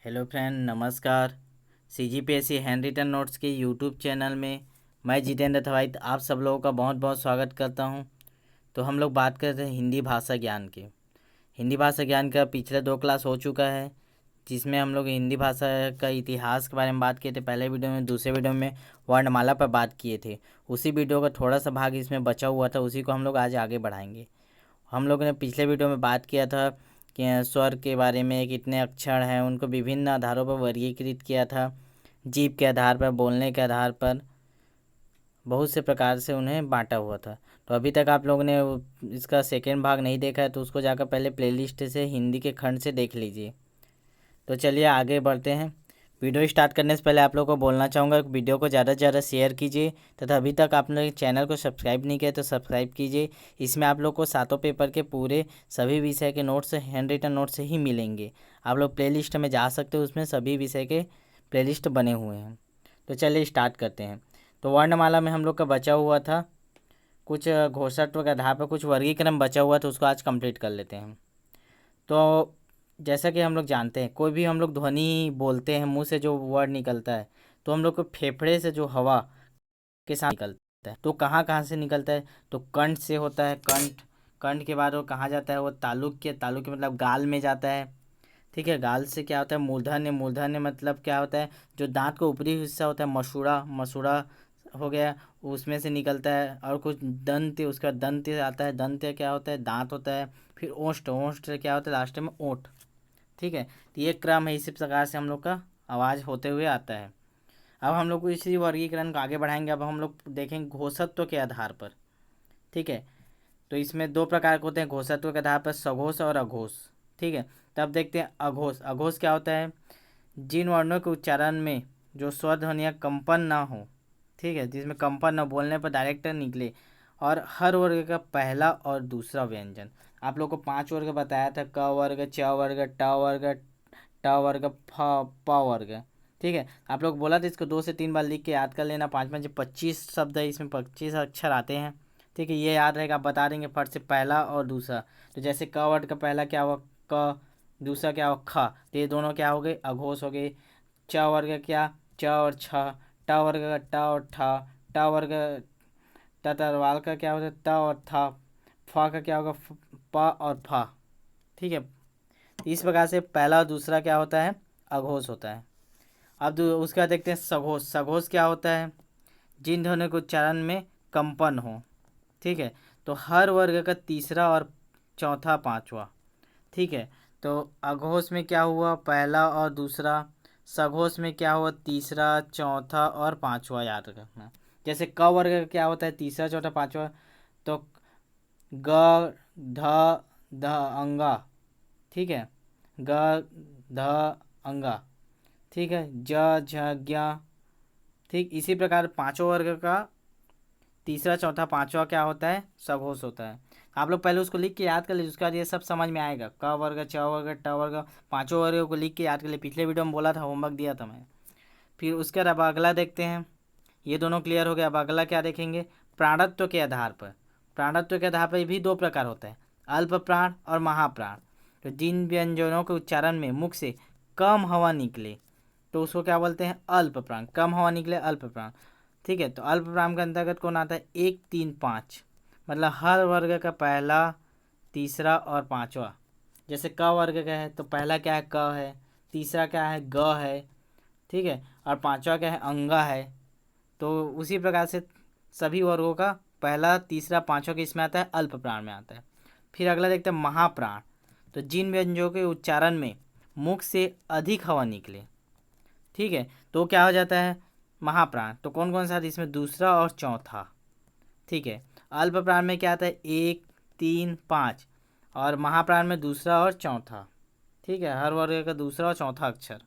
Hello friend, नमस्कार। CGPSC hand written notes के YouTube channel में मैं जितेंद्र थवाइत आप सब लोगों का बहुत बहुत स्वागत करता हूं। तो हम लोग बात करते हैं हिंदी भाषा ज्ञान के। हिंदी भाषा ज्ञान का पिछले 2 क्लास हो चुका है, जिसमें हम लोग हिंदी भाषा का इतिहास के बारे में बात किए थे पहले वीडियो में। दूसरे वीडियो में वर्णमाला पर बात किए थे। उसी वीडियो का थोड़ा सा भाग इसमें बचा हुआ था, उसी को हम लोग आज आगे बढ़ाएंगे। हम लोग ने पिछले वीडियो में बात किया था कि स्वर के बारे में, कितने अक्षर हैं, उनको विभिन्न आधारों पर वर्गीकृत किया था। जीभ के आधार पर, बोलने के आधार पर, बहुत से प्रकार से उन्हें बांटा हुआ था। तो अभी तक आप लोगों ने इसका सेकेंड भाग नहीं देखा है तो उसको जाकर पहले प्लेलिस्ट से हिंदी के खंड से देख लीजिए। तो चलिए आगे बढ़ते हैं। वीडियो स्टार्ट करने से पहले आप लोगों को बोलना चाहूँगा कि वीडियो को ज़्यादा से ज़्यादा शेयर कीजिए तथा अभी तक आपने चैनल को सब्सक्राइब नहीं किया तो सब्सक्राइब कीजिए। इसमें आप लोग को सातों पेपर के पूरे सभी विषय के नोट्स हैंड रिटन नोट्स ही मिलेंगे। आप लोग प्लेलिस्ट में जा सकते हो, उसमें सभी विषय के प्लेलिस्ट बने हुए हैं। तो चलिए स्टार्ट करते हैं। तो वर्णमाला में हम लोग का बचा हुआ था कुछ घोषत्व के आधार पर, कुछ वर्गीकरण बचा हुआ था, उसको आज कंप्लीट कर लेते हैं। तो जैसा कि हम लोग जानते हैं, कोई भी हम लोग ध्वनि बोलते हैं, मुंह से जो वर्ड निकलता है, तो हम लोग को फेफड़े से जो हवा के साथ निकलता है। तो कहाँ कहाँ से निकलता है? तो कंठ से होता है। कंठ कंठ के बाद वो कहाँ जाता है? वो तालुक के मतलब गाल में जाता है। ठीक है। गाल से क्या होता है? मूर्धन्य। मूर्धन्य मतलब क्या होता है? जो दांत का ऊपरी हिस्सा होता है, मसूड़ा। मसूड़ा हो गया, उसमें से निकलता है। और कुछ दंत, उसका दंत आता है। दंत क्या होता है? दांत होता है। फिर ओष्ठ। ओष्ठ से क्या होता है? लास्ट में ओठ। ठीक है। तो ये क्रम है, इसी प्रकार से हम लोग का आवाज़ होते हुए आता है। अब हम लोग को इसी वर्गीकरण को आगे बढ़ाएंगे। अब हम लोग देखेंगे घोषत्व के आधार पर। ठीक है। तो इसमें 2 प्रकार के होते हैं घोषत्व के आधार पर, सघोष और अघोष। ठीक है। तब देखते हैं अघोष। अघोष क्या होता है? जिन वर्णों के उच्चारण में जो स्वर ध्वनियाँ कंपन ना हो, ठीक है, जिसमें कंपन ना, बोलने पर डायरेक्ट निकले, और हर वर्ग का पहला और दूसरा व्यंजन। आप लोग को 5 वर्ग बताया था, क वर्ग, च वर्ग, ट वर्ग, ट वर्ग, फ, प वर्ग। ठीक है। आप लोग बोला था इसको 2 से 3 बार लिख के याद कर लेना। 5 5 25 शब्द है, इसमें 25 अक्षर आते हैं। ठीक है, ये याद रहेगा। आप बता देंगे फट से पहला और दूसरा। तो जैसे क वर्ड का पहला क्या हुआ? क। दूसरा क्या हुआ? ख। तो ये दोनों क्या हो गए? अघोष हो गए। च वर्ग का क्या? च और छ। ट वर्ग का ट और ठ। ट वर्ग ततरवाल का क्या होता है? त और थ। फ का क्या होगा? प और फ। ठीक है। इस प्रकार से पहला और दूसरा क्या होता है? अघोष होता है। अब उसके बाद देखते हैं सघोष। सघोष क्या होता है? जिन ध्वनियों के उच्चारण में कंपन हो। ठीक है। तो हर वर्ग का तीसरा और चौथा, पांचवा। ठीक है। तो अघोष में क्या हुआ? पहला और दूसरा। सघोष में क्या हुआ? तीसरा, चौथा और पांचवा, याद रखना। जैसे क वर्ग का क्या होता है? तीसरा, चौथा, पांचवा। तो ग, ध, ध अंगा। ठीक है। ग, ध, अंगा। ठीक है। ज, झ, ज्ञ। ठीक इसी प्रकार पांचों वर्ग का तीसरा, चौथा, पांचवा क्या होता है? सघोष होता है। आप लोग पहले उसको लिख के याद कर लीजिए, उसके बाद ये सब समझ में आएगा। क वर्ग, च वर्ग, ट वर्ग, पांचों वर्गों को लिख के याद कर लिए। पिछले वीडियो में बोला था, होमवर्क दिया था मैं। फिर उसके बाद अब अगला देखते हैं। ये दोनों क्लियर हो गया। अब अगला क्या देखेंगे? प्राणत्व के आधार पर। प्राणत्व के आधार पर भी 2 प्रकार होता है, अल्प प्राण और महाप्राण। तो जिन व्यंजनों के उच्चारण में मुख से कम हवा निकले तो उसको क्या बोलते हैं? अल्प प्राण। कम हवा निकले, अल्प प्राण। ठीक है। तो अल्प प्राण के अंतर्गत कौन आता है? 1, 3, 5। मतलब हर वर्ग का पहला, तीसरा और पांचवा। जैसे क वर्ग का है तो पहला क्या है? क है। तीसरा क्या है? ग है। ठीक है। और पांचवा क्या है? अंगा है। तो उसी प्रकार से सभी वर्गों का पहला, तीसरा, पांचवा किस में आता है? अल्प प्राण में आता है। फिर अगला देखते हैं महाप्राण। तो जिन व्यंजनों के उच्चारण में मुख से अधिक हवा निकले, ठीक है, तो क्या हो जाता है? महाप्राण। तो कौन कौन सा? इसमें दूसरा और चौथा। ठीक है। अल्प प्राण में क्या आता है? 1, 3, 5। और महाप्राण में दूसरा और चौथा। ठीक है। हर वर्ग का दूसरा और चौथा अक्षर।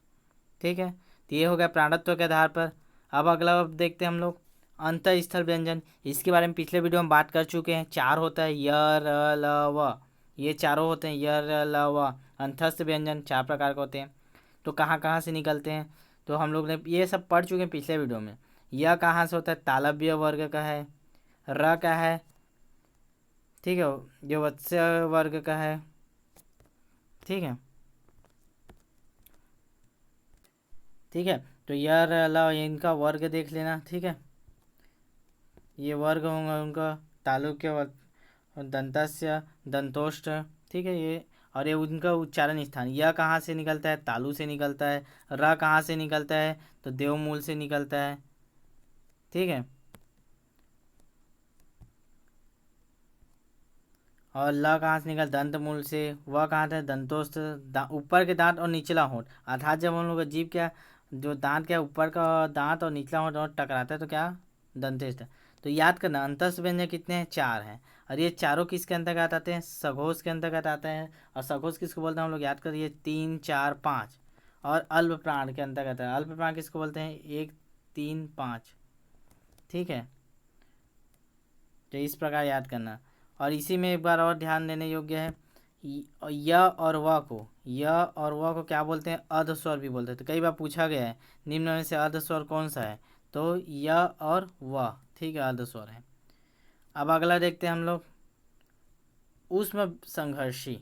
ठीक है। तो ये हो गया प्राणत्व के आधार पर। अब अगला देखते हैं हम लोग अंतःस्थल व्यंजन। इसके बारे में पिछले वीडियो में बात कर चुके हैं। 4 होता है, य, र, ल, व। ये चारों होते हैं, य, र, ल, व। अंतस्थ व्यंजन 4 प्रकार के होते हैं। तो कहाँ कहाँ से निकलते हैं? तो हम लोग ने ये सब पढ़ चुके हैं पिछले वीडियो में। यह कहाँ से होता है? तालव्य वर्ग का है। र का है, ठीक है, जो वत्स्य वर्ग का है। ठीक है। ठीक है। तो यह अलावा इनका वर्ग देख लेना, ठीक है। ये वर्ग होंगे उनका तालुक्य और दंतस्य, दंतोष्ठ, ठीक है। ये और ये उनका उच्चारण स्थान, यह कहाँ से निकलता है, तालु से निकलता है। र कहाँ से निकलता है, तो देवमूल से निकलता है, ठीक है। और ल कहाँ से निकल, दंत मूल से। वह कहाँ था, दंतोस्थ, ऊपर के दांत और निचला होंठ। अर्थात जब हम लोग का जीभ क्या, जो दांत क्या ऊपर का दांत और निचला होंठ और टकराता है तो क्या, दंतेष्ठ। तो याद करना अंतस्थ व्यंजन कितने हैं, 4 हैं। और ये चारों किसके अंतर्गत आते हैं, सघोष के अंतर्गत आते हैं। और सघोष किसको बोलते हैं हम लोग, याद करिए, 3, 4, 5। और अल्प प्राण के अंतर्गत है। अल्प प्राण किसको बोलते हैं, 1, 3, 5, ठीक है। तो इस प्रकार याद करना। और इसी में एक बार और ध्यान देने योग्य है, य और व को, य और व को क्या बोलते हैं, अर्ध स्वर भी बोलते हैं। तो कई बार पूछा गया है निम्न में से अर्ध स्वर कौन सा है, तो य और व, ठीक है, अर्ध स्वर है। अब अगला देखते हैं हम लोग, ऊष्म संघर्षी।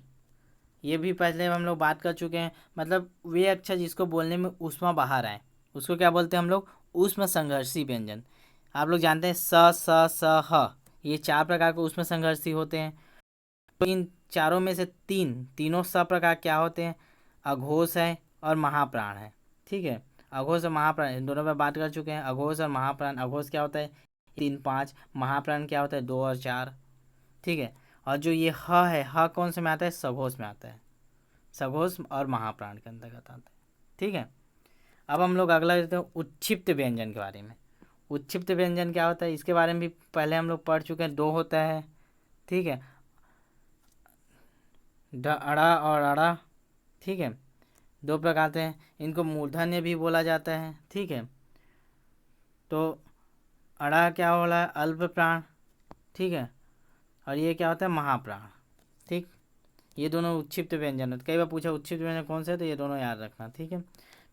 ये भी पहले हम लोग बात कर चुके हैं, मतलब वे अक्षर जिसको बोलने में ऊष्मा बाहर आए उसको क्या बोलते हैं हम लोग, ऊष्म संघर्षी व्यंजन। आप लोग जानते हैं स, स, ह, ये 4 प्रकार के ऊष्म संघर्षी होते हैं। तो इन चारों में से तीनों सब प्रकार क्या होते हैं, अघोष है और महाप्राण है, ठीक है। अघोष और महाप्राण इन दोनों पर बात कर चुके हैं। अघोष और महाप्राण, अघोष क्या होता है 3, 5, महाप्राण क्या होता है 2 और 4, ठीक है। और जो ये ह है, ह कौन से में आता है, सघोष में आता है। सघोष और महाप्राण के अंतर्गत आता है, ठीक है। अब हम लोग अगला देखते हैं उच्छिप्त व्यंजन के बारे में। उच्छिप्त व्यंजन क्या होता है, इसके बारे में भी पहले हम लोग पढ़ चुके हैं। 2 होता है, ठीक है, अड़ा और अड़ा, ठीक है। 2 प्रकार के हैं। इनको मूर्धन्य भी बोला जाता है, ठीक है। तो अड़ा क्या हो रहा है, अल्प प्राण, ठीक है। और ये क्या होता है, महाप्राण, ठीक। ये दोनों उच्छिप्त व्यंजन है। कई बार पूछा उच्छिप्त व्यंजन कौन से है, तो ये दोनों याद रखना, ठीक है।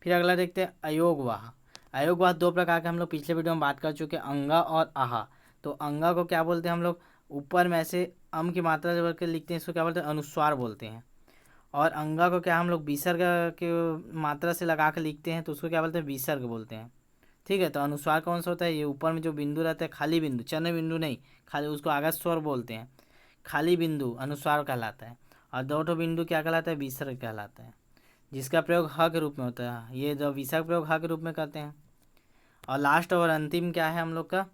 फिर अगला देखते हैं अयोगवाह। अयोगवाह 2 प्रकार के हम लोग पिछले वीडियो में बात कर चुके हैं, अंगा और आहा। तो अंगा को क्या बोलते हैं हम लोग, ऊपर में ऐसे अम की मात्रा जब के लिखते हैं इसको क्या बोलते हैं, अनुस्वार बोलते हैं। और अंगा को क्या हम लोग विसर्ग के मात्रा से लगा कर लिखते हैं तो उसको क्या बोलते हैं, विसर्ग बोलते हैं, ठीक है। तो अनुस्वार कौन सा होता है, ये ऊपर में जो बिंदु रहता है, खाली बिंदु, चरण बिंदु नहीं, खाली, उसको आगत स्वर बोलते हैं। खाली बिंदु अनुस्वार कहलाता है। और 2 बिंदु क्या कहलाता है, विसर्ग कहलाता है, जिसका प्रयोग ह के रूप में होता है। ये जो विसर्ग प्रयोग ह के रूप में करते हैं। और लास्ट और अंतिम क्या है हम लोग का,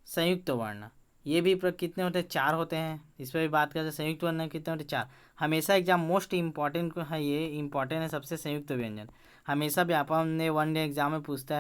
संयुक्त वर्ण। ये भी कितने होते हैं, 4 होते हैं। इस पर भी बात करते हैं, संयुक्त वर्ण कितने होते हैं, 4। हमेशा एग्जाम मोस्ट इंपॉर्टेंट है, ये इंपॉर्टेंट है सबसे, संयुक्त व्यंजन हमेशा व्यापक ने 1 डे एग्जाम में पूछता है।